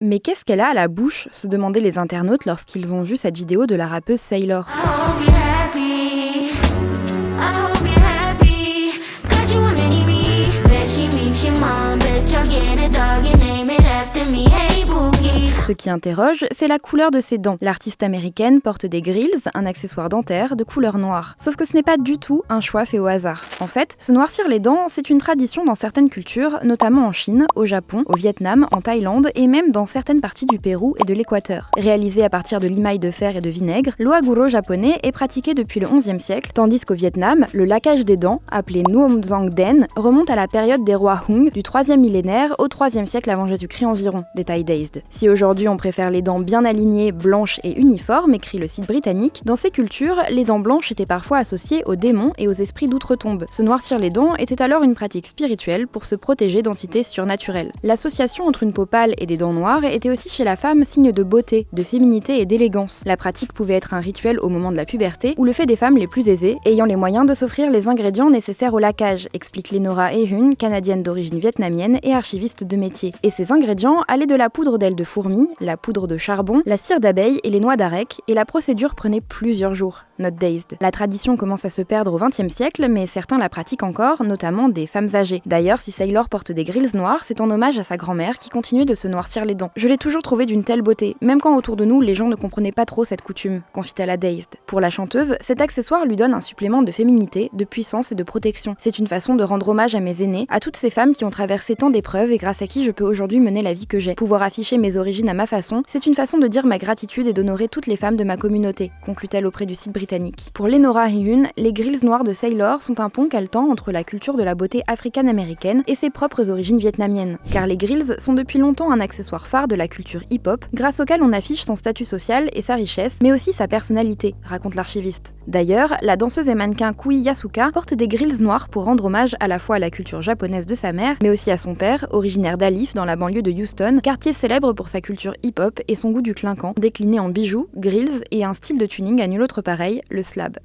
Mais qu'est-ce qu'elle a à la bouche, se demandaient les internautes lorsqu'ils ont vu cette vidéo de la rappeuse Sailor. Ce qui interroge, c'est la couleur de ses dents. L'artiste américaine porte des grills, un accessoire dentaire de couleur noire. Sauf que ce n'est pas du tout un choix fait au hasard. En fait, se noircir les dents, c'est une tradition dans certaines cultures, notamment en Chine, au Japon, au Vietnam, en Thaïlande et même dans certaines parties du Pérou et de l'Équateur. Réalisé à partir de limaille de fer et de vinaigre, l'ohaguro japonais est pratiqué depuis le XIe siècle, tandis qu'au Vietnam, le laquage des dents, appelé Nuom Dang Den, remonte à la période des rois Hung du 3e millénaire au 3e siècle avant Jésus-Christ environ, détaille Dazed. Si aujourd'hui on préfère les dents bien alignées, blanches et uniformes, écrit le site britannique, dans ces cultures, les dents blanches étaient parfois associées aux démons et aux esprits d'outre-tombe. Se noircir les dents était alors une pratique spirituelle pour se protéger d'entités surnaturelles. L'association entre une peau pâle et des dents noires était aussi chez la femme signe de beauté, de féminité et d'élégance. La pratique pouvait être un rituel au moment de la puberté ou le fait des femmes les plus aisées, ayant les moyens de s'offrir les ingrédients nécessaires au laquage, explique Lenora Ehun, canadienne d'origine vietnamienne et archiviste de métier. Et ces ingrédients allaient de la poudre d'ailes de fourmi, la poudre de charbon, la cire d'abeille et les noix d'arec, et la procédure prenait plusieurs jours. Note Dazed. La tradition commence à se perdre au XXe siècle, mais certains la pratiquent encore, notamment des femmes âgées. D'ailleurs, si Sailor porte des grills noirs, c'est en hommage à sa grand-mère qui continuait de se noircir les dents. Je l'ai toujours trouvée d'une telle beauté, même quand autour de nous, les gens ne comprenaient pas trop cette coutume, confie-t-elle à Dazed. Pour la chanteuse, cet accessoire lui donne un supplément de féminité, de puissance et de protection. C'est une façon de rendre hommage à mes aînés, à toutes ces femmes qui ont traversé tant d'épreuves et grâce à qui je peux aujourd'hui mener la vie que j'ai. Pouvoir afficher mes origines à ma façon, c'est une façon de dire ma gratitude et d'honorer toutes les femmes de ma communauté, conclut-elle auprès du site britannique. Pour Lenora Hyun, les grills noirs de Sailor sont un pont caletant entre la culture de la beauté africaine-américaine et ses propres origines vietnamiennes. Car les grills sont depuis longtemps un accessoire phare de la culture hip-hop, grâce auquel on affiche son statut social et sa richesse, mais aussi sa personnalité, raconte l'archiviste. D'ailleurs, la danseuse et mannequin Kui Yasuka porte des grills noirs pour rendre hommage à la fois à la culture japonaise de sa mère, mais aussi à son père, originaire d'Alif dans la banlieue de Houston, quartier célèbre pour sa culture hip-hop et son goût du clinquant, décliné en bijoux, grills et un style de tuning à nul autre pareil, le slab.